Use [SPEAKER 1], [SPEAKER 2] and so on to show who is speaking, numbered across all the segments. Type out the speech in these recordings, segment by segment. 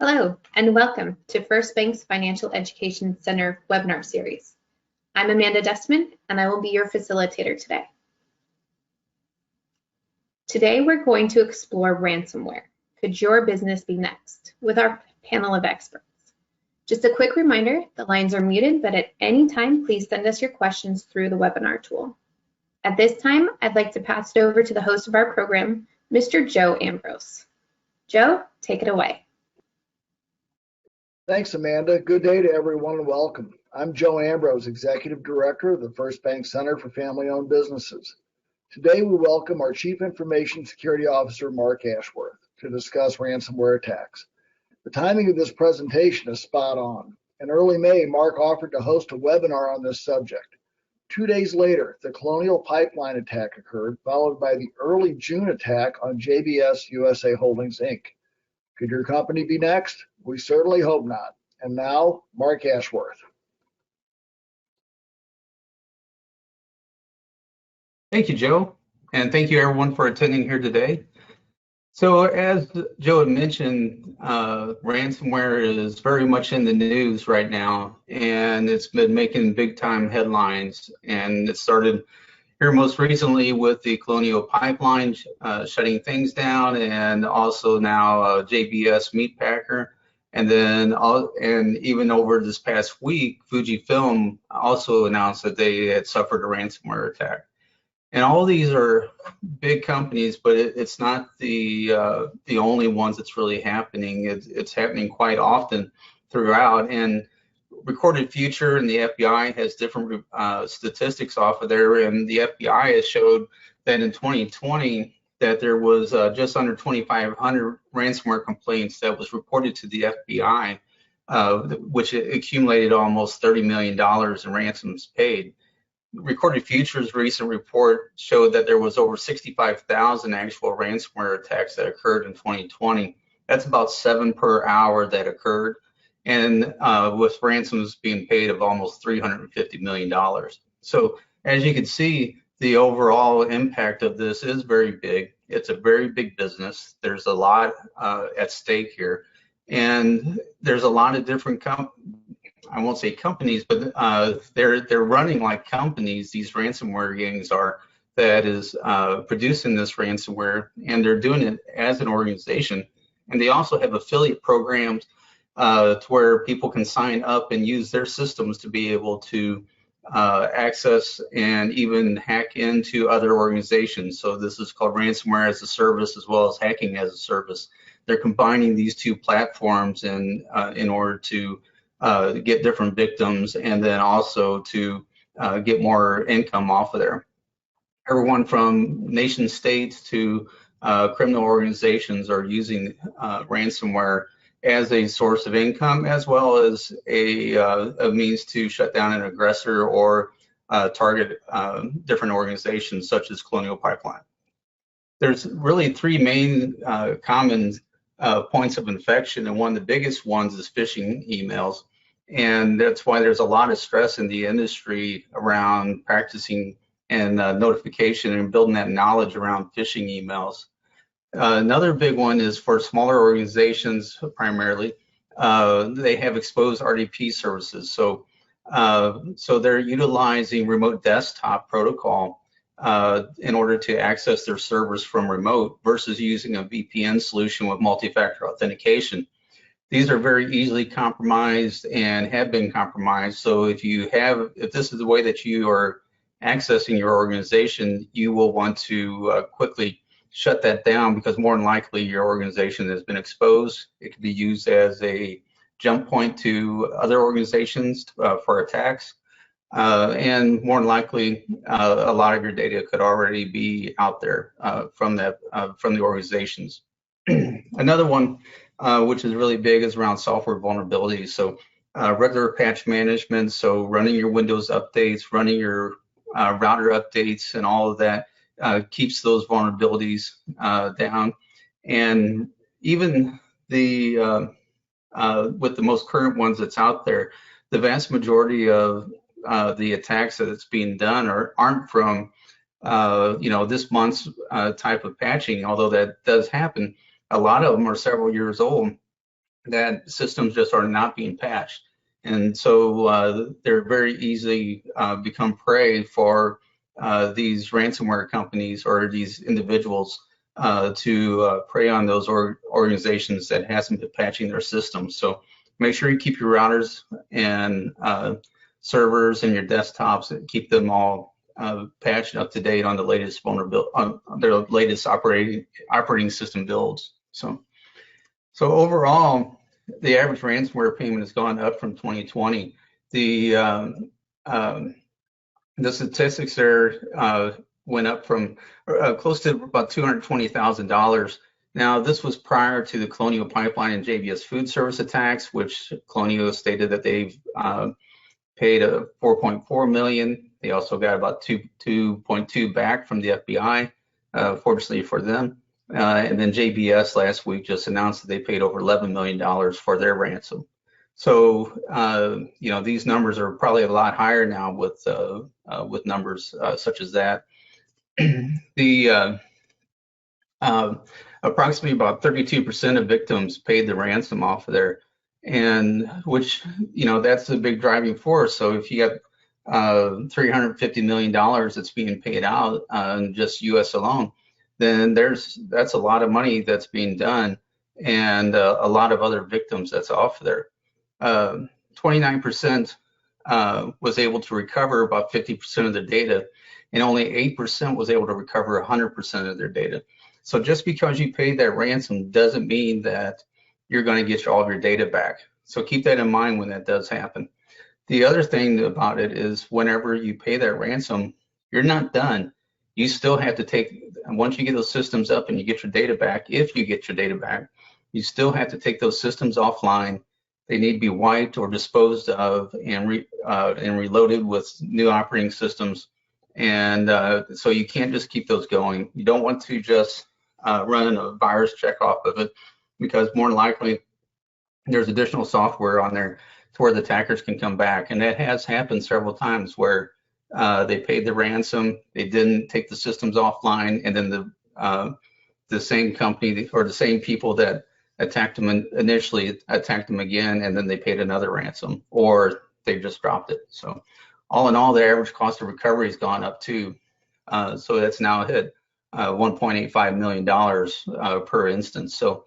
[SPEAKER 1] Hello, and welcome to First Bank's Financial Education Center webinar series. I'm Amanda Dustman, and I will be your facilitator today. Today, we're going to explore ransomware. Could your business be next? With our panel of experts. Just a quick reminder, the lines are muted, but at any time, please send us your questions through the webinar tool. At this time, I'd like to pass it over to the host of our program, Mr. Joe Ambrose. Joe, take it away.
[SPEAKER 2] Thanks, Amanda. Good day to everyone and welcome. I'm Joe Ambrose, Executive Director of the First Bank Center for Family-Owned Businesses. Today, we welcome our Chief Information Security Officer, Mark Ashworth, to discuss ransomware attacks. The timing of this presentation is spot on. In early May, Mark offered to host a webinar on this subject. 2 days later, the Colonial Pipeline attack occurred, followed by the early June attack on JBS USA Holdings, Inc. Could your company be next? We certainly hope not. And now, Mark Ashworth.
[SPEAKER 3] Thank you, Joe, and thank you everyone for attending here today. So as Joe had mentioned, ransomware is very much in the news right now, and it's been making big time headlines. And it started here most recently with the Colonial Pipeline shutting things down, and also now JBS Meatpacker. And then, even over this past week, Fujifilm also announced that they had suffered a ransomware attack. And all these are big companies, but it's not the only ones that's really happening. It's happening quite often throughout. And Recorded Future and the FBI has different statistics off of there, and the FBI has showed that in 2020 that there was just under 2,500 ransomware complaints that was reported to the FBI, which accumulated almost $30 million in ransoms paid. Recorded Future's recent report showed that there was over 65,000 actual ransomware attacks that occurred in 2020. That's about 7 per hour that occurred, and with ransoms being paid of almost $350 million. So as you can see, the overall impact of this is very big. It's a very big business. There's a lot at stake here, and there's a lot of different I won't say companies, but they're running like companies. These ransomware gangs are that is producing this ransomware, and they're doing it as an organization. And they also have affiliate programs to where people can sign up and use their systems to be able to access and even hack into other organizations. So this is called ransomware as a service as well as hacking as a service. They're combining these two platforms in order to get different victims, and then also to get more income off of there. Everyone from nation states to criminal organizations are using ransomware as a source of income, as well as a means to shut down an aggressor or target different organizations such as Colonial Pipeline. There's really 3 main common points of infection, and one of the biggest ones is phishing emails. And that's why there's a lot of stress in the industry around practicing and notification and building that knowledge around phishing emails. Another big one is for smaller organizations primarily. They have exposed RDP services. So they're utilizing remote desktop protocol in order to access their servers from remote versus using a VPN solution with multi-factor authentication. These are very easily compromised and have been compromised. So if this is the way that you are accessing your organization, you will want to quickly shut that down, because more than likely your organization has been exposed. It can be used as a jump point to other organizations for attacks. And more than likely, a lot of your data could already be out there from the organizations. Another one, which is really big, is around software vulnerabilities. So regular patch management, so running your Windows updates, running your router updates, and all of that keeps those vulnerabilities down. And even with the most current ones that's out there, the vast majority of the attacks that's being done aren't from this month's type of patching, although that does happen. A lot of them are several years old, that systems just are not being patched. And so they're very easily become prey for these ransomware companies or these individuals to prey on those organizations that hasn't been patching their systems. So make sure you keep your routers and servers and your desktops and keep them all patched up to date on the latest vulnerability, on their latest operating system builds. So overall, the average ransomware payment has gone up from 2020. The statistics there went up from close to about $220,000. Now, this was prior to the Colonial Pipeline and JBS Food Service attacks, which Colonial stated that they've paid a $4.4 million. They also got about 2.2 back from the FBI, fortunately for them. And then JBS last week just announced that they paid over $11 million for their ransom. So, these numbers are probably a lot higher now with numbers such as that. Approximately about 32% of victims paid the ransom off of there, and which, that's a big driving force. So if you got $350 million that's being paid out in just U.S. alone, then that's a lot of money that's being done, and a lot of other victims that's off there. 29% was able to recover about 50% of their data, and only 8% was able to recover 100% of their data. So just because you paid that ransom doesn't mean that you're going to get all of your data back. So keep that in mind when that does happen. The other thing about it is whenever you pay that ransom, you're not done. You still have to once you get those systems up and you get your data back, if you get your data back, you still have to take those systems offline. They need to be wiped or disposed of and reloaded with new operating systems. And so you can't just keep those going. You don't want to just run a virus check off of it, because more than likely there's additional software on there to where the attackers can come back. And that has happened several times where they paid the ransom, they didn't take the systems offline, and then the same company or the same people that attacked them initially attacked them again, and then they paid another ransom, or they just dropped it. So all in all, the average cost of recovery has gone up too. So that's now hit $1.85 million per instance. So,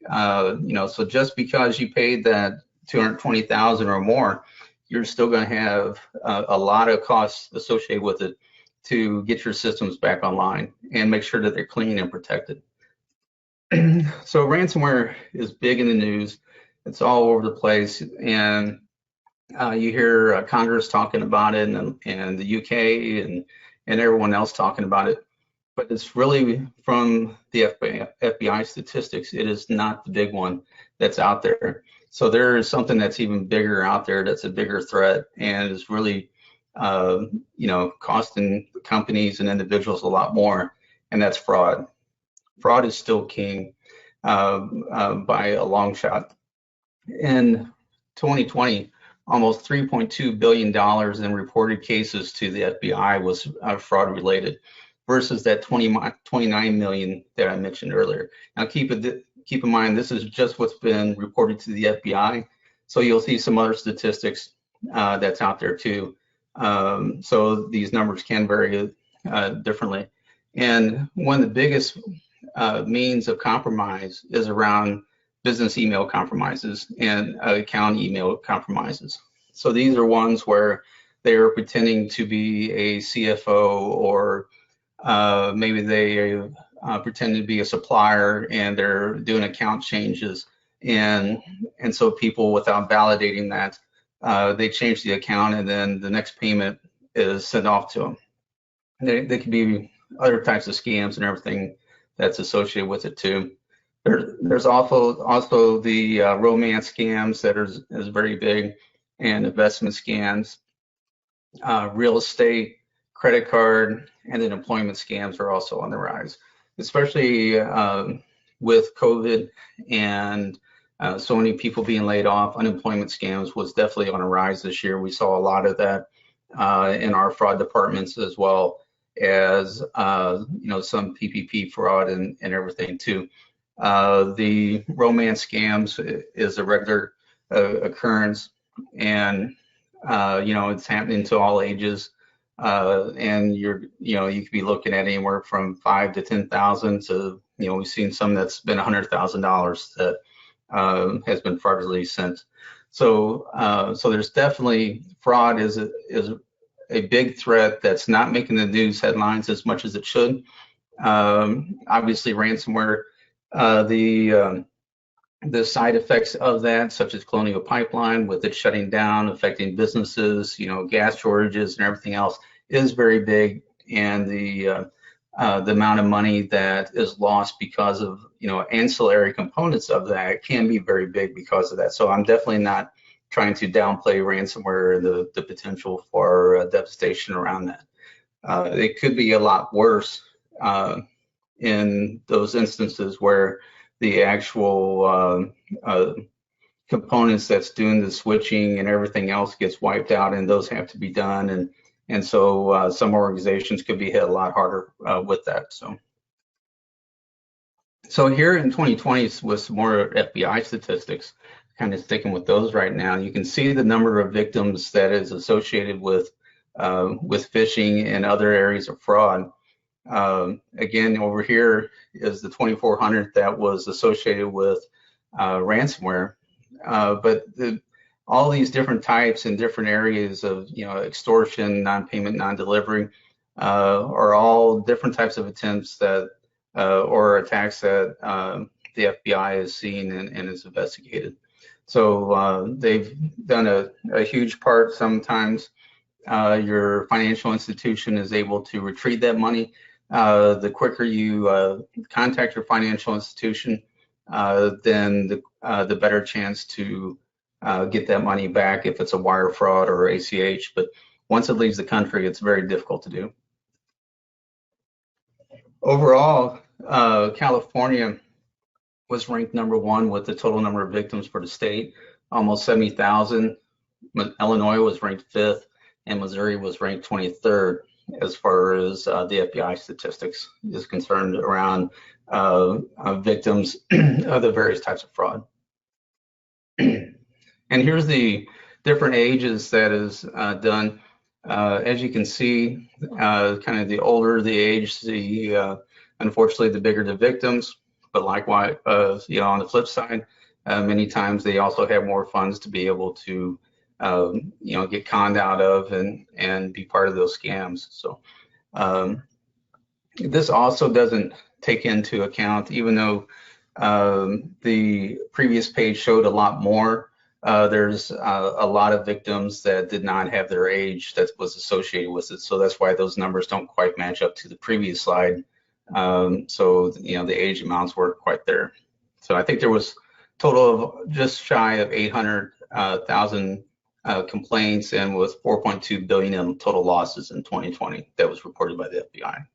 [SPEAKER 3] so just because you paid that $220,000 or more, you're still going to have a lot of costs associated with it to get your systems back online and make sure that they're clean and protected. So ransomware is big in the news. It's all over the place, and you hear Congress talking about it, and the UK and everyone else talking about it. But it's really, from the FBI statistics, it is not the big one that's out there. So there is something that's even bigger out there, that's a bigger threat, and is really, costing companies and individuals a lot more, and that's fraud. Fraud is still king by a long shot. In 2020, almost $3.2 billion in reported cases to the FBI was fraud related, versus that 29 million that I mentioned earlier. Now keep in mind, this is just what's been reported to the FBI. So you'll see some other statistics that's out there too. So these numbers can vary differently. And one of the biggest means of compromise is around business email compromises and account email compromises. So these are ones where they are pretending to be a CFO, or maybe they pretend to be a supplier, and they're doing account changes. And so people, without validating that, they change the account, and then the next payment is sent off to them. They could be other types of scams and everything that's associated with it too. There's also the romance scams that is very big, and investment scams, real estate, credit card, and then employment scams are also on the rise, especially with COVID and so many people being laid off. Unemployment scams was definitely on a rise this year. We saw a lot of that in our fraud departments, as well as some PPP fraud and everything too. The romance scams is a regular occurrence, and it's happening to all ages. And you could be looking at anywhere from 5 to 10,000 to, we've seen some that's been $100,000 that has been fraudulently sent. So there's definitely fraud is a big threat that's not making the news headlines as much as it should. Obviously, ransomware, the side effects of that, such as Colonial Pipeline, with it shutting down, affecting businesses, gas shortages and everything else, is very big, and the amount of money that is lost because of ancillary components of that can be very big because of that. So I'm definitely not trying to downplay ransomware and the potential for devastation around that. It could be a lot worse in those instances where the actual components that's doing the switching and everything else gets wiped out, and those have to be done, and so some organizations could be hit a lot harder with that. So here in 2020 with some more FBI statistics, kind of sticking with those right now, you can see the number of victims that is associated with phishing and other areas of fraud. Again, over here is the 2,400 that was associated with ransomware, but all these different types and different areas of extortion, non-payment, non-delivery are all different types of attempts that or attacks that the FBI has seen and is investigated. So they've done a huge part. Sometimes your financial institution is able to retrieve that money. The quicker you contact your financial institution, then the better chance to get that money back if it's a wire fraud or ACH. But once it leaves the country, it's very difficult to do. Overall, California was ranked #1 with the total number of victims for the state, almost 70,000. Illinois was ranked 5th, and Missouri was ranked 23rd as far as the FBI statistics is concerned around victims of the various types of fraud. And here's the different ages that is done. As you can see, kind of the older the age, unfortunately, the bigger the victims. But likewise, on the flip side, many times they also have more funds to be able to get conned out of and be part of those scams. So this also doesn't take into account, even though the previous page showed a lot more, there's a lot of victims that did not have their age that was associated with it. So that's why those numbers don't quite match up to the previous slide. So the age amounts weren't quite there. So I think there was a total of just shy of 800,000 complaints, and with 4.2 billion in total losses in 2020 that was reported by the FBI.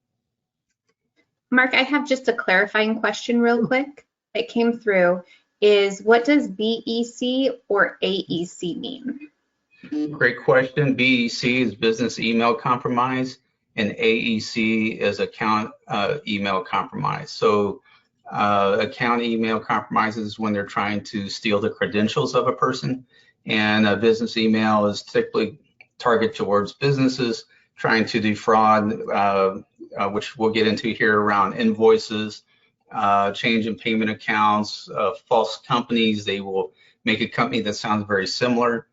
[SPEAKER 1] Mark, I have just a clarifying question real quick that came through. Is what does BEC or AEC mean?
[SPEAKER 3] Great question. BEC is business email compromise, and AEC is account email compromise. So account email compromise is when they're trying to steal the credentials of a person, and a business email is typically targeted towards businesses trying to defraud, which we'll get into here around invoices, change in payment accounts, false companies. They will make a company that sounds very similar.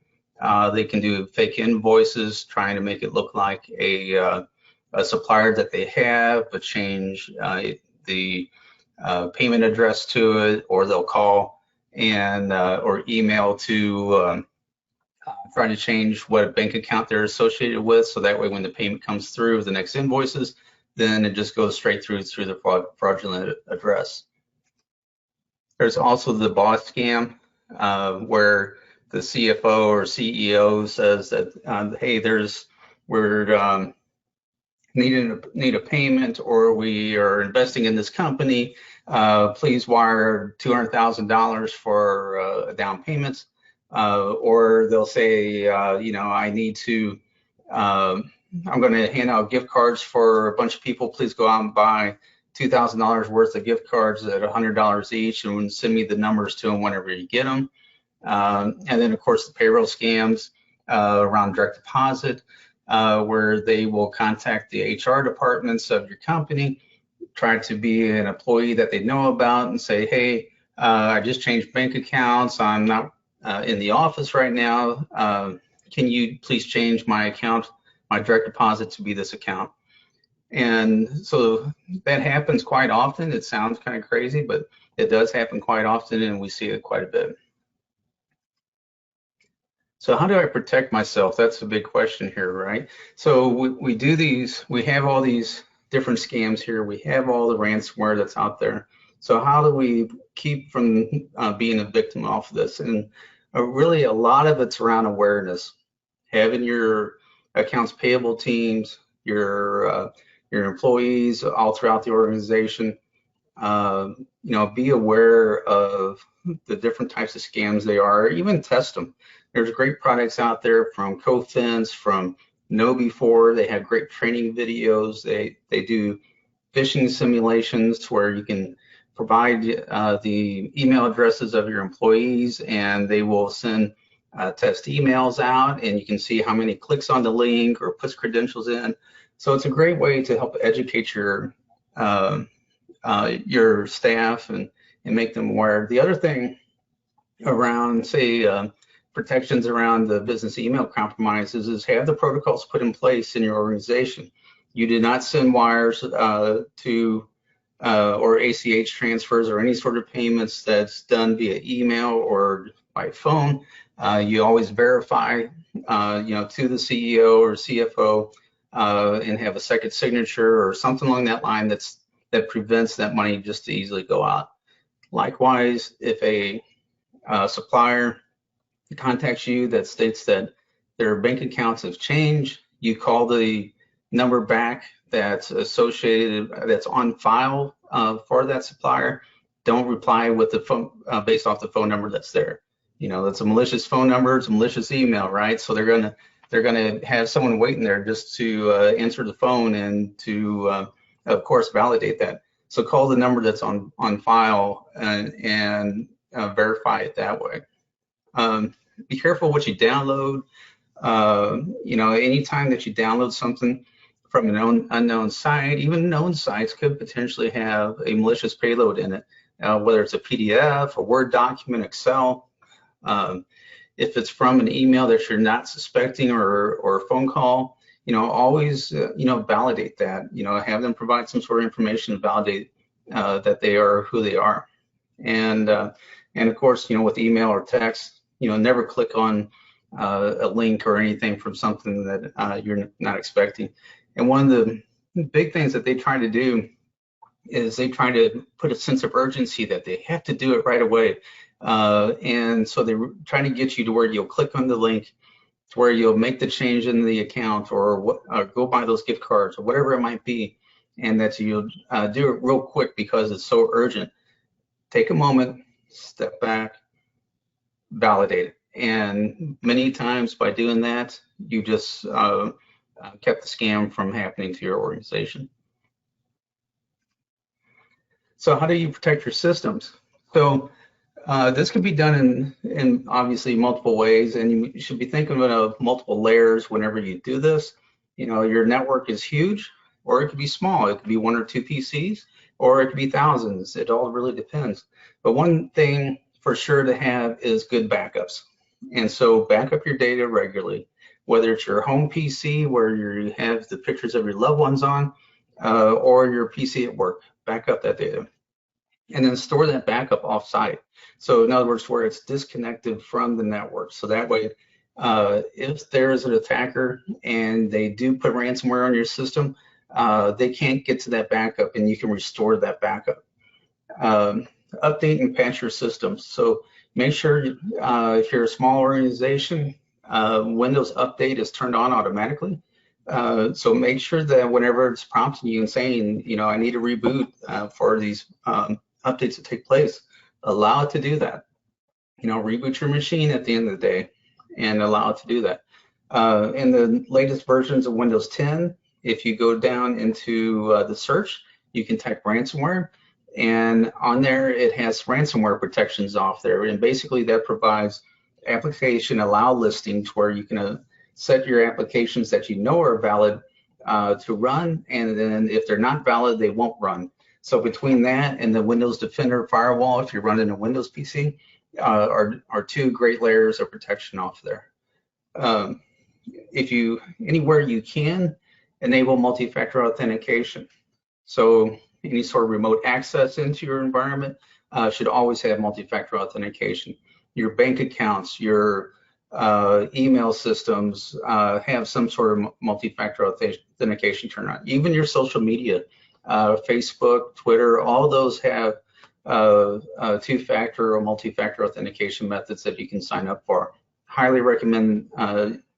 [SPEAKER 3] They can do fake invoices, trying to make it look like a supplier that they have, but change the payment address to it, or they'll call and or email to try to change what bank account they're associated with, so that way when the payment comes through the next invoices, then it just goes straight through the fraudulent address. There's also the boss scam, where the CFO or CEO says that, hey, we're need a payment, or we are investing in this company. Please wire $200,000 for down payments. Or they'll say, I need to, I'm going to hand out gift cards for a bunch of people. Please go out and buy $2,000 worth of gift cards at $100 each, and send me the numbers to them whenever you get them. And then, of course, the payroll scams around direct deposit, where they will contact the HR departments of your company, try to be an employee that they know about, and say, hey, I just changed bank accounts. I'm not in the office right now. Can you please change my account, my direct deposit, to be this account? And so that happens quite often. It sounds kind of crazy, but it does happen quite often, and we see it quite a bit. So how do I protect myself? That's a big question here, right? So we do these, we have all these different scams here. We have all the ransomware that's out there. So how do we keep from being a victim off of this? And really a lot of it's around awareness. Having your accounts payable teams, your employees all throughout the organization, be aware of the different types of scams they are, even test them. There's great products out there from CoFence, from KnowBe4. They have great training videos. They do phishing simulations where you can provide the email addresses of your employees, and they will send test emails out, and you can see how many clicks on the link or puts credentials in. So it's a great way to help educate your staff and make them aware. The other thing around, say, protections around the business email compromises is have the protocols put in place in your organization. You do not send wires to or ACH transfers or any sort of payments that's done via email or by phone. You always verify, to the CEO or CFO and have a second signature or something along that line that prevents that money just to easily go out. Likewise, if a supplier contacts you that states that their bank accounts have changed, you call the number back that's associated, that's on file for that supplier. Don't reply with the phone based off the phone number that's there. That's a malicious phone number, it's a malicious email, right? So they're gonna have someone waiting there just to answer the phone and to, of course, validate that. So call the number that's on file and verify it that way. Be careful what you download. Anytime that you download something from an unknown site, even known sites could potentially have a malicious payload in it, whether it's a PDF, a Word document, Excel. If it's from an email that you're not suspecting or a phone call, always, validate that, have them provide some sort of information to validate that they are who they are. And of course, with email or text, never click on a link or anything from something that you're not expecting. And one of the big things that they try to do is they try to put a sense of urgency that they have to do it right away. And so they're trying to get you to where you'll click on the link, to where you'll make the change in the account or go buy those gift cards or whatever it might be, and that you'll do it real quick because it's so urgent. Take a moment, step back, validate it. And many times by doing that, you just kept the scam from happening to your organization. So how do you protect your systems? So this could be done in obviously multiple ways, and you should be thinking of multiple layers whenever you do this. Your network is huge, or it could be small. It could be 1 or 2 PCs, or it could be thousands. It all really depends. But one thing for sure to have is good backups. And so back up your data regularly, whether it's your home PC where you have the pictures of your loved ones on, or your PC at work. Back up that data. And then store that backup off-site. So in other words, where it's disconnected from the network. So that way, if there is an attacker and they do put ransomware on your system, they can't get to that backup, and you can restore that backup. Update and patch your systems. So make sure if you're a small organization, Windows Update is turned on automatically. So make sure that whenever it's prompting you and saying, I need to reboot for these updates to take place, allow it to do that. Reboot your machine at the end of the day and allow it to do that. In the latest versions of Windows 10, if you go down into the search, you can type ransomware, and on there it has ransomware protections off there, and basically that provides application allow listings where you can set your applications that you know are valid to run, and then if they're not valid, they won't run. So between that and the Windows Defender firewall, if you're running a Windows PC, are two great layers of protection off there. If you, anywhere you can, enable multi-factor authentication. So any sort of remote access into your environment should always have multi-factor authentication. Your bank accounts, your email systems have some sort of multi-factor authentication turned on. Even your social media, Facebook, Twitter, all those have two-factor or multi-factor authentication methods that you can sign up for. Highly recommend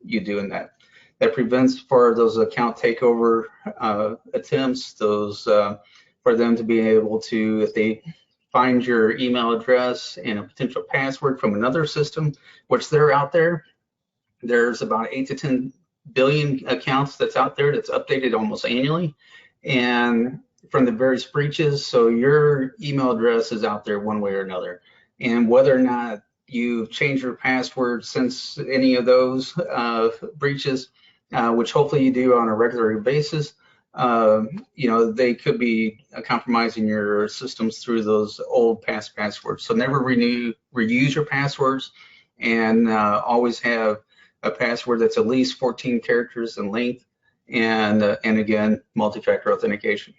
[SPEAKER 3] you doing that. That prevents for those account takeover attempts, those for them to be able to, if they find your email address and a potential password from another system, which they're out there. There's about 8 to 10 billion accounts that's out there that's updated almost annually. And from the various breaches, so your email address is out there one way or another. And whether or not you've changed your password since any of those breaches, which hopefully you do on a regular basis, you know, they could be compromising your systems through those old past passwords. So never reuse your passwords, and always have a password that's at least 14 characters in length, and again, multi-factor authentication.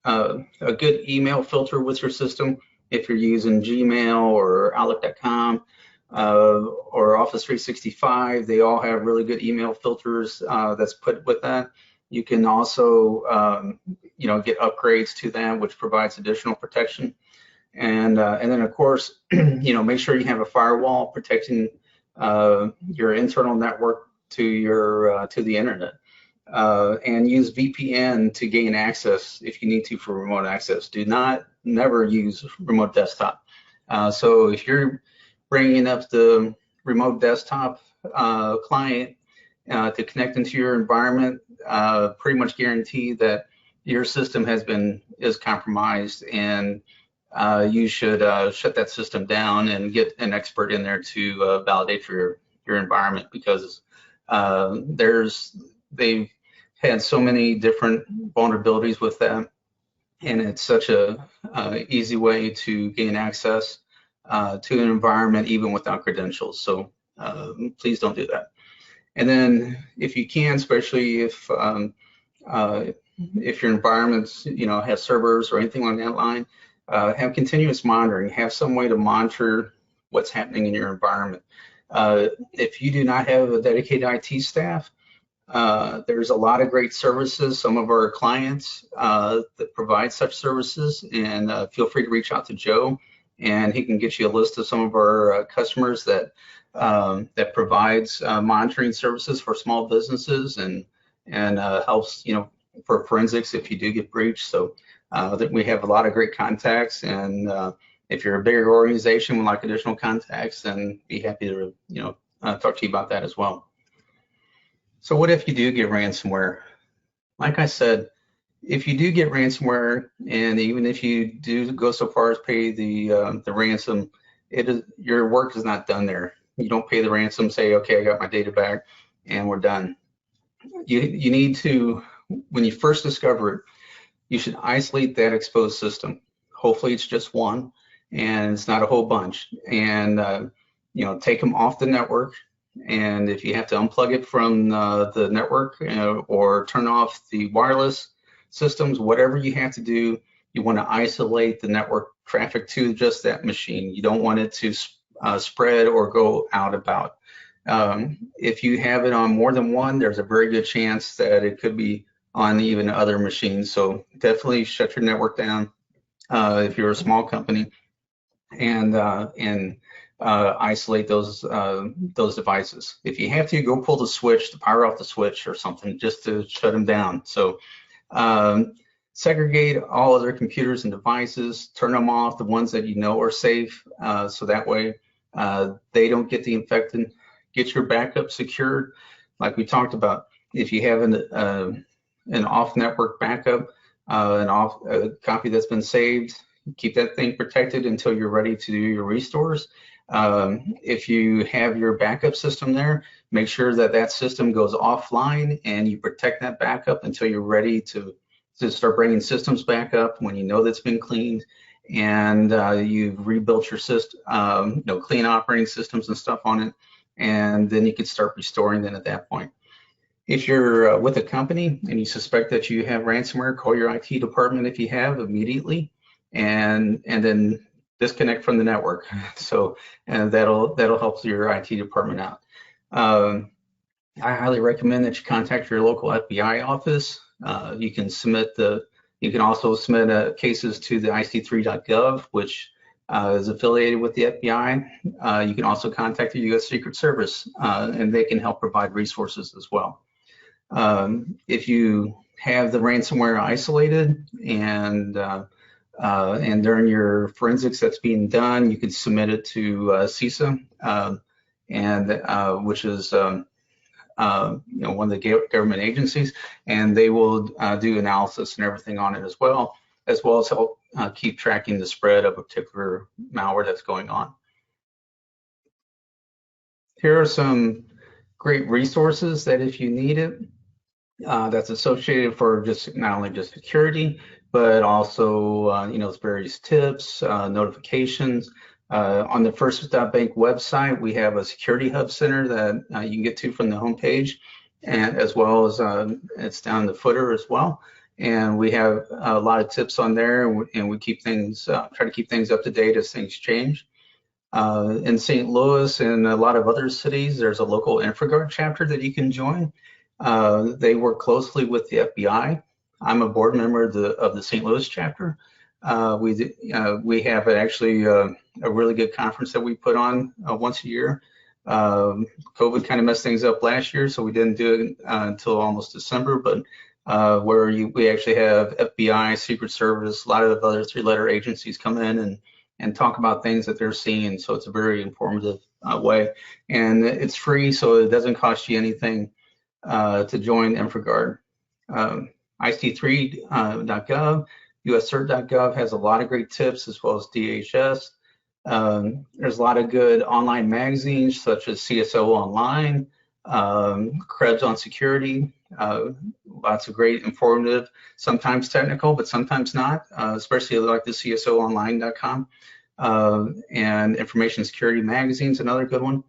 [SPEAKER 3] A good email filter with your system, if you're using Gmail or Outlook.com or Office 365, they all have really good email filters that's put with that. You can also, you know, get upgrades to that, which provides additional protection. And then, of course, you know, make sure you have a firewall protecting your internal network to your to the internet, and use VPN to gain access if you need to for remote access. Do not never use remote desktop. So if you're bringing up the remote desktop client to connect into your environment, pretty much guarantee that your system is compromised, and you should shut that system down and get an expert in there to validate for your environment, because they've had so many different vulnerabilities with that, and it's such a easy way to gain access to an environment even without credentials. So please don't do that. And then if you can, especially if your environments, you know, have servers or anything on that line, have continuous monitoring, have some way to monitor what's happening in your environment. If you do not have a dedicated IT staff, there's a lot of great services, some of our clients that provide such services, and feel free to reach out to Joe, and he can get you a list of some of our customers that provides monitoring services for small businesses, and helps, you know, for forensics if you do get breached. So that we have a lot of great contacts, and if you're a bigger organization with like additional contacts, then be happy to, you know, talk to you about that as well. So what if you do get ransomware? Like I said, if you do get ransomware, and even if you do go so far as pay the ransom, your work is not done there. You don't pay the ransom, say, okay, I got my data back, and we're done. You need to, when you first discover it, you should isolate that exposed system. Hopefully it's just one, and it's not a whole bunch. And you know, take them off the network. And if you have to unplug it from the network, or turn off the wireless systems, whatever you have to do, you want to isolate the network traffic to just that machine. You don't want it to spread or go out about. If you have it on more than one, there's a very good chance that it could be on even other machines. So definitely shut your network down if you're a small company, and isolate those devices. If you have to, go pull the switch to power off the switch or something just to shut them down. So segregate all other computers and devices, turn them off, the ones that you know are safe, so that way they don't get the infected. Get your backup secured. Like we talked about, if you have an off-network backup, a copy that's been saved. Keep that thing protected until you're ready to do your restores. If you have your backup system there, make sure that that system goes offline and you protect that backup until you're ready to start bringing systems back up when you know that's been cleaned and you've rebuilt your system, clean operating systems and stuff on it, and then you can start restoring them at that point. If you're with a company and you suspect that you have ransomware, call your IT department if you have immediately, and then disconnect from the network. So and that'll help your IT department out. I highly recommend that you contact your local FBI office. You can also submit cases to the ic3.gov, which is affiliated with the FBI. You can also contact the U.S. Secret Service, and they can help provide resources as well. If you have the ransomware isolated and during your forensics that's being done, you can submit it to CISA, which is one of the government agencies, and they will do analysis and everything on it as well as help keep tracking the spread of a particular malware that's going on. Here are some great resources that if you need it, that's associated for not only just security, but also various tips, notifications. On the First Bank website, we have a security hub center that you can get to from the homepage, and as well as it's down in the footer as well. And we have a lot of tips on there, and we keep things, try to keep things up to date as things change. In St. Louis and a lot of other cities, there's a local InfraGard chapter that you can join. They work closely with the FBI. I'm a board member of the St. Louis chapter. We have actually a really good conference that we put on once a year. COVID kind of messed things up last year, so we didn't do it until almost December, but we actually have FBI, Secret Service, a lot of the other three-letter agencies come in and talk about things that they're seeing. So it's a very informative way, and it's free, so it doesn't cost you anything to join InfraGard. IC3.gov, USCert.gov has a lot of great tips, as well as DHS. There's a lot of good online magazines such as CSO Online, Krebs on Security, lots of great informative, sometimes technical, but sometimes not, especially like the CSOonline.com, and Information Security Magazine's another good one.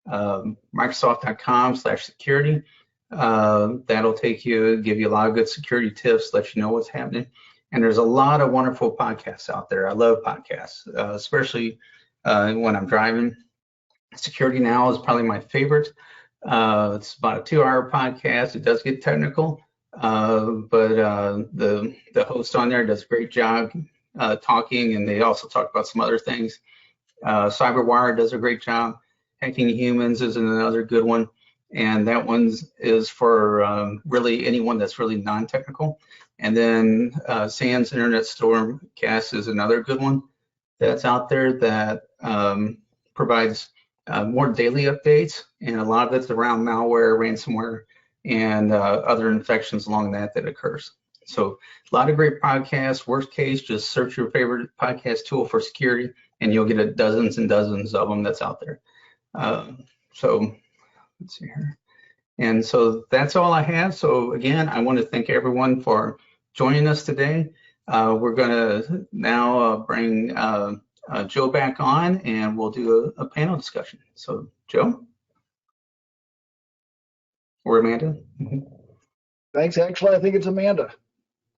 [SPEAKER 3] Microsoft.com/security. That'll give you a lot of good security tips, let you know what's happening. And there's a lot of wonderful podcasts out there. I love podcasts, especially when I'm driving. Security Now is probably my favorite. It's about a 2-hour podcast. It does get technical, but the host on there does a great job talking, and they also talk about some other things. CyberWire does a great job. Hacking Humans is another good one, and that one is for really anyone that's really non-technical. And then SANS Internet Stormcast is another good one that's out there that provides more daily updates, and a lot of it's around malware, ransomware, and other infections along that occurs. So a lot of great podcasts. Worst case, just search your favorite podcast tool for security, and you'll get dozens and dozens of them that's out there. So let's see here. And so that's all I have. So again, I want to thank everyone for joining us today. We're going to now bring Joe back on, and we'll do a panel discussion. So Joe? Or Amanda?
[SPEAKER 2] Thanks. Actually, I think it's Amanda.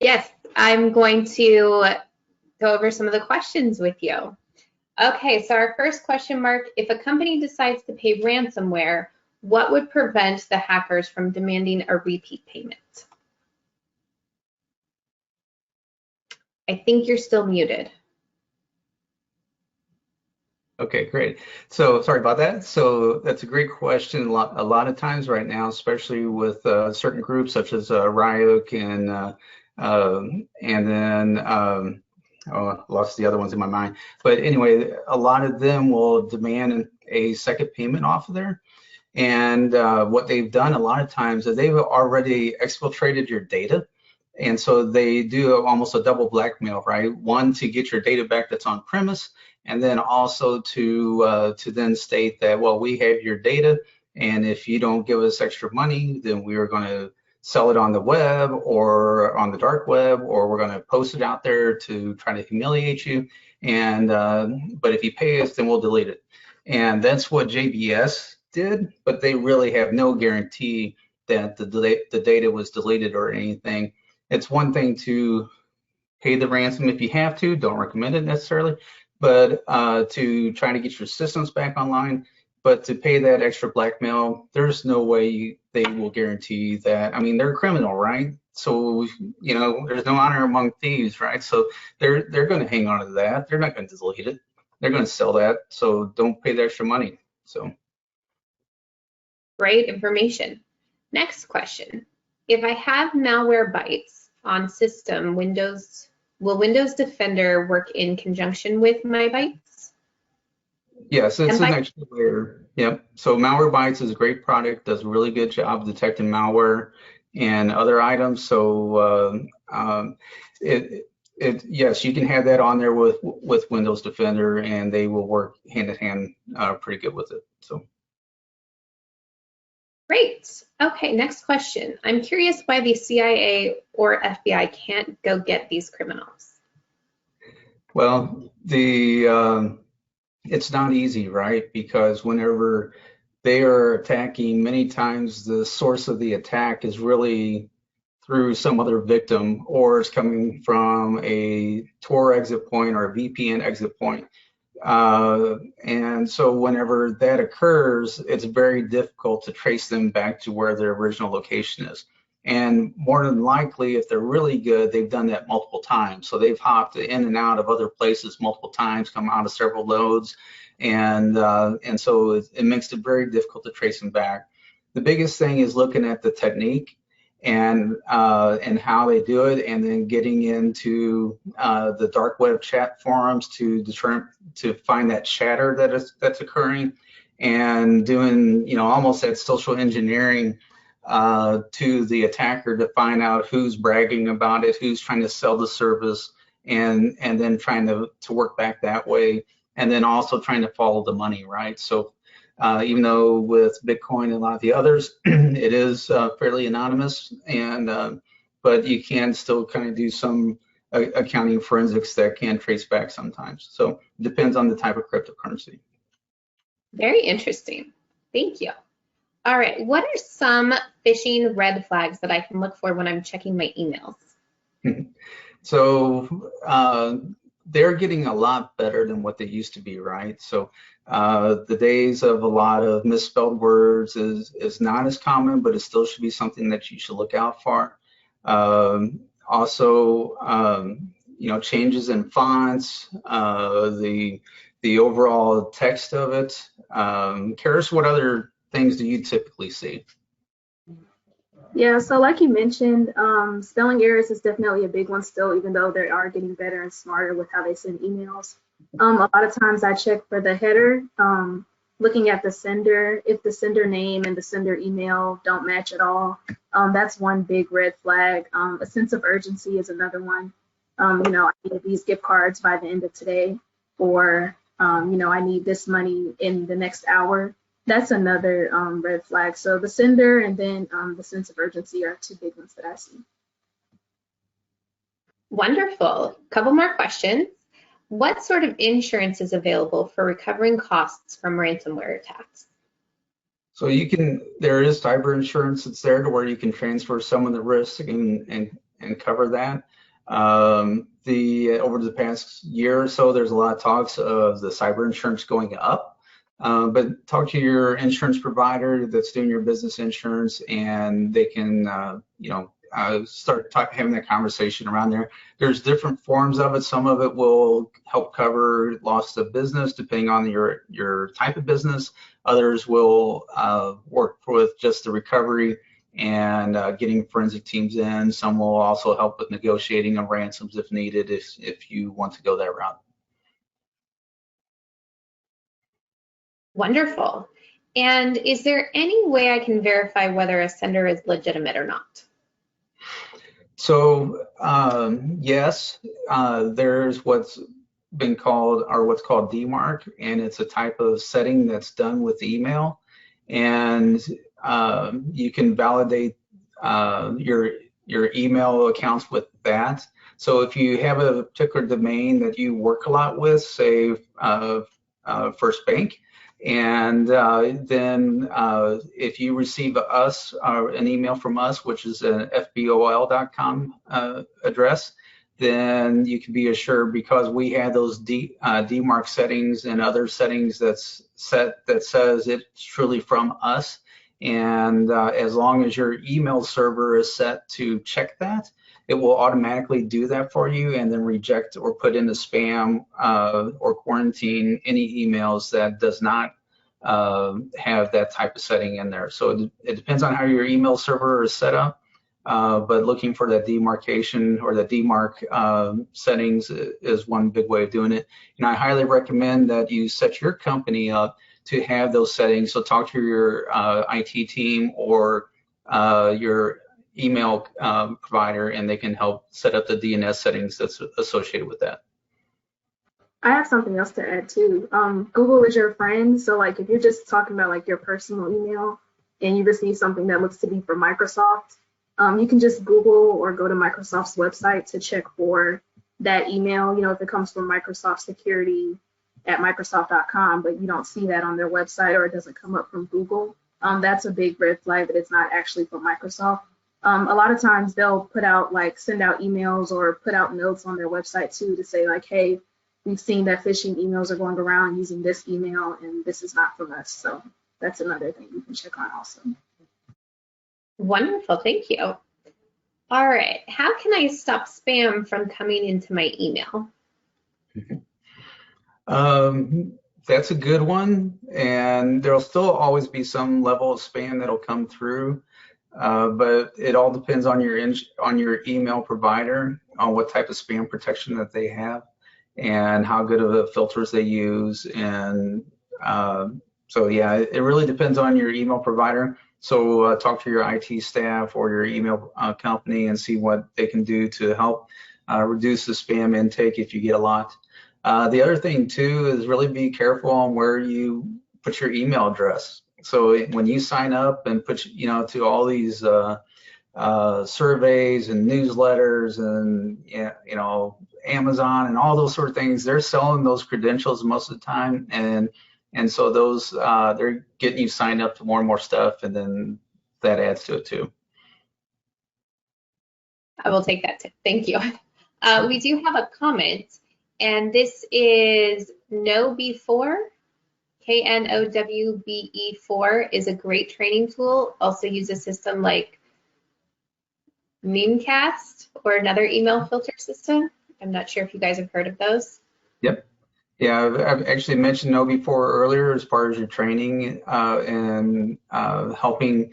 [SPEAKER 1] Yes, I'm going to go over some of the questions with you. Okay, so our first question, Mark, if a company decides to pay ransomware, what would prevent the hackers from demanding a repeat payment? I think you're still muted.
[SPEAKER 3] Okay, great. So sorry about that. So that's a great question. A lot of times right now, especially with certain groups such as Ryuk and then I lost the other ones in my mind. But anyway, a lot of them will demand a second payment off of there. And what they've done a lot of times is they've already exfiltrated your data, And so they do almost a double blackmail, right? One, to get your data back that's on premise, and then also to then state that, well, we have your data, and if you don't give us extra money, then we are going to sell it on the web or on the dark web, or we're going to post it out there to try to humiliate you. And but if you pay us, then we'll delete it. And that's what JBS did, but they really have no guarantee that the data was deleted or anything. It's one thing to pay the ransom if you have to, don't recommend it necessarily, but to try to get your systems back online, but to pay that extra blackmail, there's no way they will guarantee that. I mean, they're a criminal, right? So, there's no honor among thieves, right? So they're going to hang on to that. They're not going to delete it. They're going to sell that. So don't pay the extra money. So.
[SPEAKER 1] Great information. Next question. If I have malware bytes on system Windows, will Windows Defender work in conjunction with my bytes?
[SPEAKER 3] Yes, it's an extra layer. Yep. So Malwarebytes is a great product, does a really good job detecting malware and other items. So yes, you can have that on there with Windows Defender, and they will work hand in hand pretty good with it. So.
[SPEAKER 1] Great. Okay, next question. I'm curious why the CIA or FBI can't go get these criminals.
[SPEAKER 3] Well, it's not easy, right? Because whenever they are attacking, many times the source of the attack is really through some other victim, or it's coming from a Tor exit point or a VPN exit point. And so whenever that occurs, it's very difficult to trace them back to where their original location is. And more than likely, if they're really good, they've done that multiple times. So they've hopped in and out of other places multiple times, come out of several nodes, and so it makes it very difficult to trace them back. The biggest thing is looking at the technique and how they do it, and then getting into the dark web chat forums to find that chatter that's occurring, and doing almost that social engineering to the attacker to find out who's bragging about it, who's trying to sell the service, and then trying to work back that way, and then also trying to follow the money, right? So even though with Bitcoin and a lot of the others, it is fairly anonymous, but you can still kind of do some accounting forensics that can trace back sometimes. So it depends on the type of cryptocurrency.
[SPEAKER 1] Very interesting. Thank you. All right, what are some phishing red flags that I can look for when I'm checking my emails?
[SPEAKER 3] So they're getting a lot better than what they used to be, right? So the days of a lot of misspelled words is not as common, but it still should be something that you should look out for. Also, changes in fonts, the overall text of it. Karis, what other things do you typically see?
[SPEAKER 4] Yeah, so like you mentioned, spelling errors is definitely a big one still, even though they are getting better and smarter with how they send emails. A lot of times I check for the header, looking at the sender. If the sender name and the sender email don't match at all, that's one big red flag. A sense of urgency is another one. I need these gift cards by the end of today, or I need this money in the next hour. That's another red flag. So the sender and then the sense of urgency are two big ones that I see.
[SPEAKER 1] Wonderful. Couple more questions. What sort of insurance is available for recovering costs from ransomware attacks?
[SPEAKER 3] So there is cyber insurance that's there to where you can transfer some of the risk and cover that. Over the past year or so, there's a lot of talks of the cyber insurance going up. But talk to your insurance provider that's doing your business insurance, and they can, start having that conversation around there. There's different forms of it. Some of it will help cover loss of business, depending on your type of business. Others will work with just the recovery and getting forensic teams in. Some will also help with negotiating of ransoms if needed, if you want to go that route.
[SPEAKER 1] Wonderful. And is there any way I can verify whether a sender is legitimate or not?
[SPEAKER 3] So yes, there's what's been called, or what's called DMARC, and it's a type of setting that's done with email, and you can validate your email accounts with that. So if you have a particular domain that you work a lot with, say First Bank, and then if you receive an email from us, which is an fbol.com address, then you can be assured, because we have those DMARC settings and other settings that's set that says it's truly from us. And as long as your email server is set to check that, it will automatically do that for you, and then reject or put into spam or quarantine any emails that does not have that type of setting in there. So it depends on how your email server is set up, but looking for that demarcation or the DMARC settings is one big way of doing it. And I highly recommend that you set your company up to have those settings. So talk to your IT team or your email provider, and they can help set up the DNS settings that's associated with that.
[SPEAKER 4] I have something else to add too. Google is your friend. So like if you're just talking about like your personal email and you receive something that looks to be from Microsoft, you can just Google or go to Microsoft's website to check for that email. You know, if it comes from Microsoft Security at Microsoft.com, but you don't see that on their website, or it doesn't come up from Google, that's a big red flag that it's not actually from Microsoft. A lot of times they'll put out send out emails or put out notes on their website too to say like, hey, we've seen that phishing emails are going around using this email and this is not from us. So that's another thing you can check on also.
[SPEAKER 1] Wonderful, thank you. All right, how can I stop spam from coming into my email?
[SPEAKER 3] That's a good one, and there'll still always be some level of spam that'll come through, but it all depends on your email provider, on what type of spam protection that they have, and how good of the filters they use. And so yeah, it really depends on your email provider. So talk to your IT staff or your email company and see what they can do to help reduce the spam intake if you get a lot. The other thing too is really be careful on where you put your email address. So when you sign up and put, to all these surveys and newsletters and Amazon and all those sort of things, they're selling those credentials most of the time, and so those they're getting you signed up to more and more stuff, and then that adds to it too.
[SPEAKER 1] I will take that tip. Thank you. We do have a comment, and this is KNOWBE4. KNOWBE4 is a great training tool. Also use a system like Memecast or another email filter system. I'm not sure if you guys have heard of those.
[SPEAKER 3] Yep. Yeah, I've actually mentioned KNOWBE4 earlier as part of your training and helping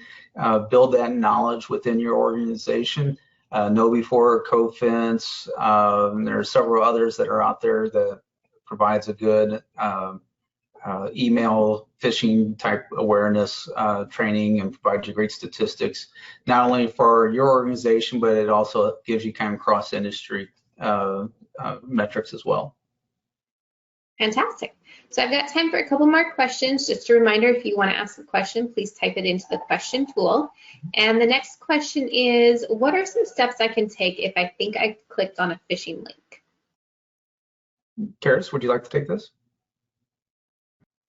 [SPEAKER 3] build that knowledge within your organization. KNOWBE4, CoFence, there are several others that are out there that provides a good email phishing type awareness training, and provides you great statistics, not only for your organization, but it also gives you kind of cross-industry metrics as well.
[SPEAKER 1] Fantastic. So I've got time for a couple more questions. Just a reminder, if you want to ask a question, please type it into the question tool. And the next question is, what are some steps I can take if I think I clicked on a phishing link?
[SPEAKER 3] Karis, would you like to take this?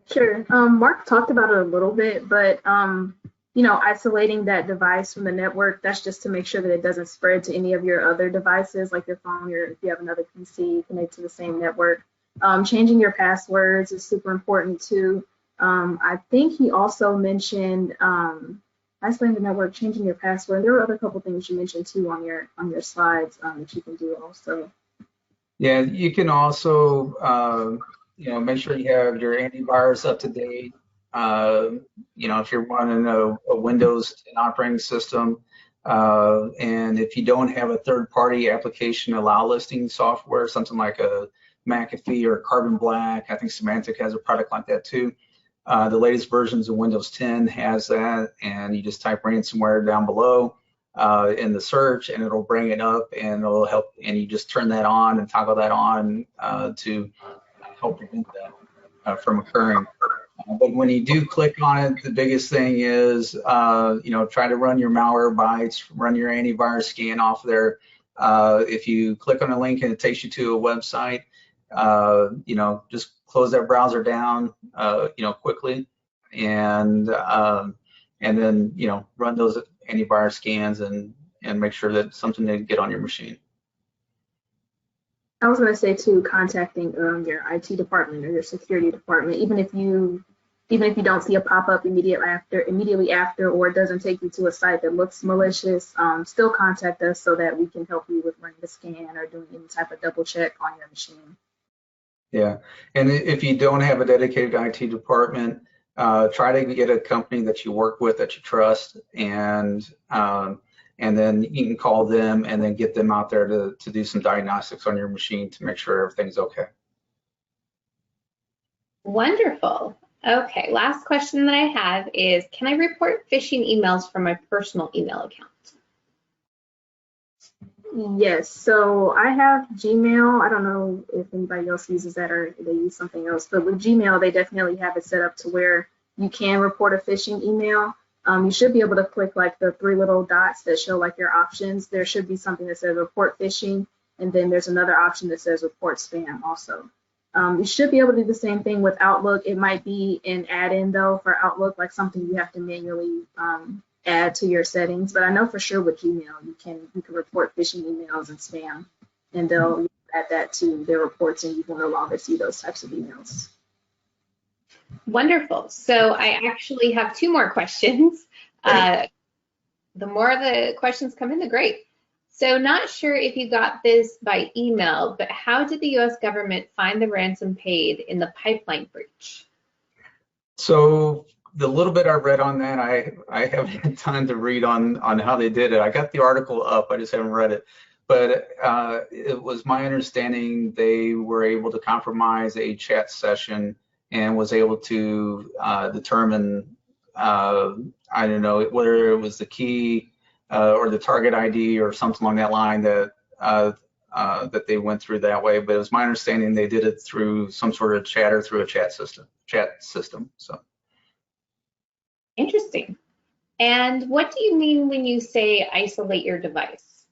[SPEAKER 4] Sure. Mark talked about it a little bit, but isolating that device from the network, that's just to make sure that it doesn't spread to any of your other devices, like your phone, or if you have another PC connected to the same network. Changing your passwords is super important too. I think he also mentioned isolating the network, changing your password. There were other couple things you mentioned too on your slides that you can do also.
[SPEAKER 3] Yeah, you can also make sure you have your antivirus up to date. If you're running a Windows 10 operating system, and if you don't have a third-party application allow listing software, something like a McAfee or Carbon Black, I think Symantec has a product like that too. The latest versions of Windows 10 has that, and you just type ransomware down below. in the search, and it'll bring it up, and it'll help. And you just turn that on and toggle that on to help prevent that from occurring. But when you do click on it, the biggest thing is, try to run your Malwarebytes, run your antivirus scan off there. If you click on a link and it takes you to a website, just close that browser down, quickly, and then, run those antivirus scans and make sure that something didn't get on your machine.
[SPEAKER 4] I was going to say too, contacting your IT department or your security department, even if you don't see a pop-up immediately after, or it doesn't take you to a site that looks malicious, still contact us so that we can help you with running the scan or doing any type of double check on your machine.
[SPEAKER 3] Yeah, and if you don't have a dedicated IT department, try to get a company that you work with that you trust, and then you can call them and then get them out there to do some diagnostics on your machine to make sure everything's okay.
[SPEAKER 1] Wonderful. Okay, last question that I have is, can I report phishing emails from my personal email account?
[SPEAKER 4] Yes, so I have Gmail. I don't know if anybody else uses that or they use something else, but with Gmail, they definitely have it set up to where you can report a phishing email. You should be able to click like the 3 little dots that show like your options. There should be something that says report phishing, and then there's another option that says report spam also. You should be able to do the same thing with Outlook. It might be an add-in though for Outlook, like something you have to manually add to your settings. But I know for sure with Gmail, you can report phishing emails and spam, and they'll add that to their reports, and you will no longer see those types of emails.
[SPEAKER 1] Wonderful. So I actually have 2 more questions. The more the questions come in, the great. So not sure if you got this by email, but how did the U.S. government find the ransom paid in the pipeline breach?
[SPEAKER 3] So the little bit I read on that, I haven't had time to read on how they did it. I got the article up, I just haven't read it. But it was my understanding they were able to compromise a chat session and was able to determine, I don't know, whether it was the key or the target ID or something along that line that they went through that way. But it was my understanding they did it through some sort of chat or through a chat system. So
[SPEAKER 1] interesting. And what do you mean when you say isolate your device?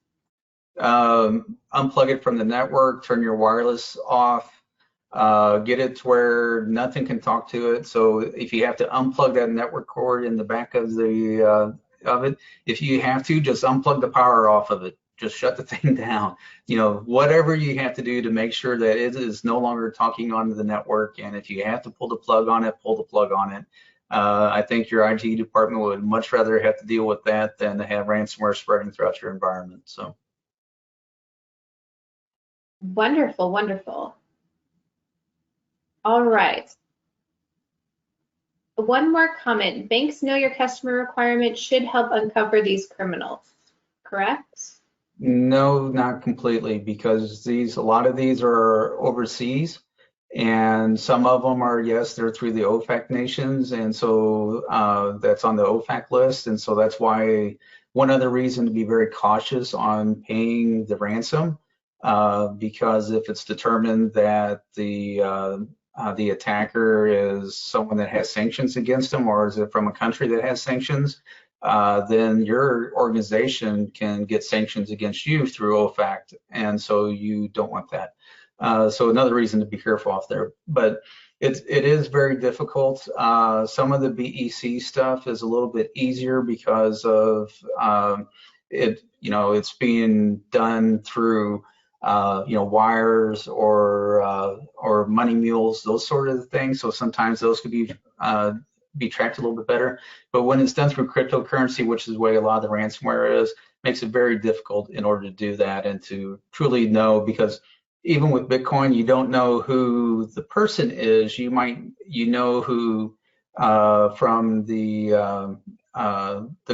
[SPEAKER 3] Unplug it from the network, turn your wireless off, get it to where nothing can talk to it. So if you have to unplug that network cord in the back of the of it, if you have to, just unplug the power off of it. Just shut the thing down. Whatever you have to do to make sure that it is no longer talking onto the network. And if you have to pull the plug on it, pull the plug on it. I think your IT department would much rather have to deal with that than to have ransomware spreading throughout your environment. So.
[SPEAKER 1] Wonderful, wonderful. All right. One more comment. Banks know your customer requirement should help uncover these criminals, correct?
[SPEAKER 3] No, not completely, because a lot of these are overseas, and some of them are, yes, they're through the OFAC nations, and so that's on the OFAC list, and so that's why one other reason to be very cautious on paying the ransom, because if it's determined that the attacker is someone that has sanctions against them, or is it from a country that has sanctions, then your organization can get sanctions against you through OFAC, and so you don't want that. So another reason to be careful off there. But it is very difficult. Some of the BEC stuff is a little bit easier because of it's being done through wires or money mules, those sort of things. So sometimes those could be tracked a little bit better. But when it's done through cryptocurrency, which is the way a lot of the ransomware is, makes it very difficult in order to do that and to truly know, because even with Bitcoin, you don't know who the person is. You know who from the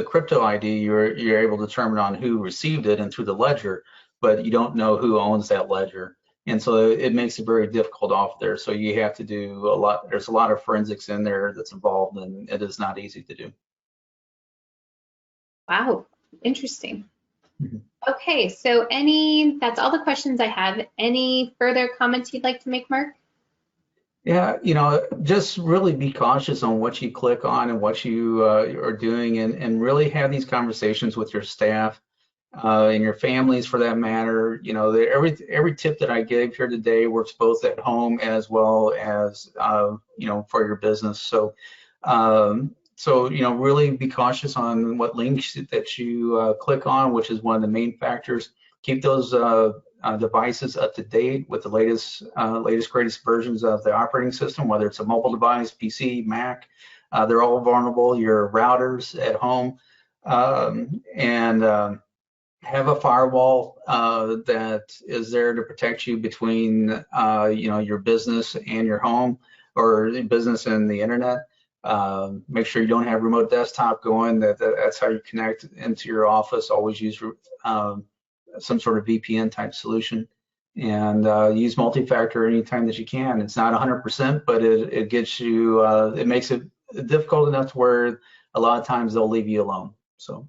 [SPEAKER 3] crypto ID, you're able to determine on who received it and through the ledger, but you don't know who owns that ledger. And so it makes it very difficult off there. So you have to do a lot. There's a lot of forensics in there that's involved, and it is not easy to do.
[SPEAKER 1] Wow. Interesting.
[SPEAKER 3] Mhm.
[SPEAKER 1] Okay, so that's all the questions I have. Any further comments you'd like to make, Mark?
[SPEAKER 3] Yeah, just really be cautious on what you click on and what you are doing, and really have these conversations with your staff and your families, for that matter. Every tip that I gave here today works both at home as well as for your business. So really be cautious on what links that you click on, which is one of the main factors. Keep those devices up to date with the latest greatest versions of the operating system, whether it's a mobile device, PC, Mac. They're all vulnerable. Your routers at home, and have a firewall that is there to protect you between your business and your home, or business and the internet. Make sure you don't have remote desktop going. That's how you connect into your office. Always use some sort of VPN type solution, and use multi-factor anytime that you can. It's not 100%, but it gets you. It makes it difficult enough to where a lot of times they'll leave you alone. So.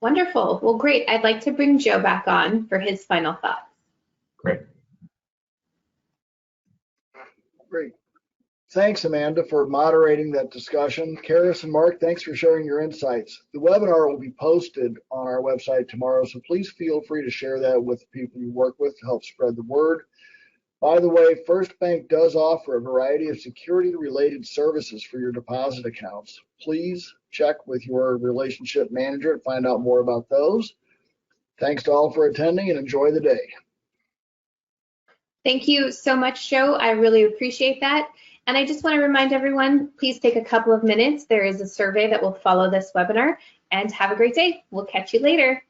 [SPEAKER 1] Wonderful. Well, great. I'd like to bring Joe back on for his final thoughts.
[SPEAKER 3] Great.
[SPEAKER 2] Great. Thanks, Amanda, for moderating that discussion. Karis and Mark, thanks for sharing your insights. The webinar will be posted on our website tomorrow, so please feel free to share that with the people you work with to help spread the word. By the way, First Bank does offer a variety of security-related services for your deposit accounts. Please check with your relationship manager to find out more about those. Thanks to all for attending, and enjoy the day.
[SPEAKER 1] Thank you so much, Joe. I really appreciate that. And I just want to remind everyone, please take a couple of minutes. There is a survey that will follow this webinar, and have a great day. We'll catch you later.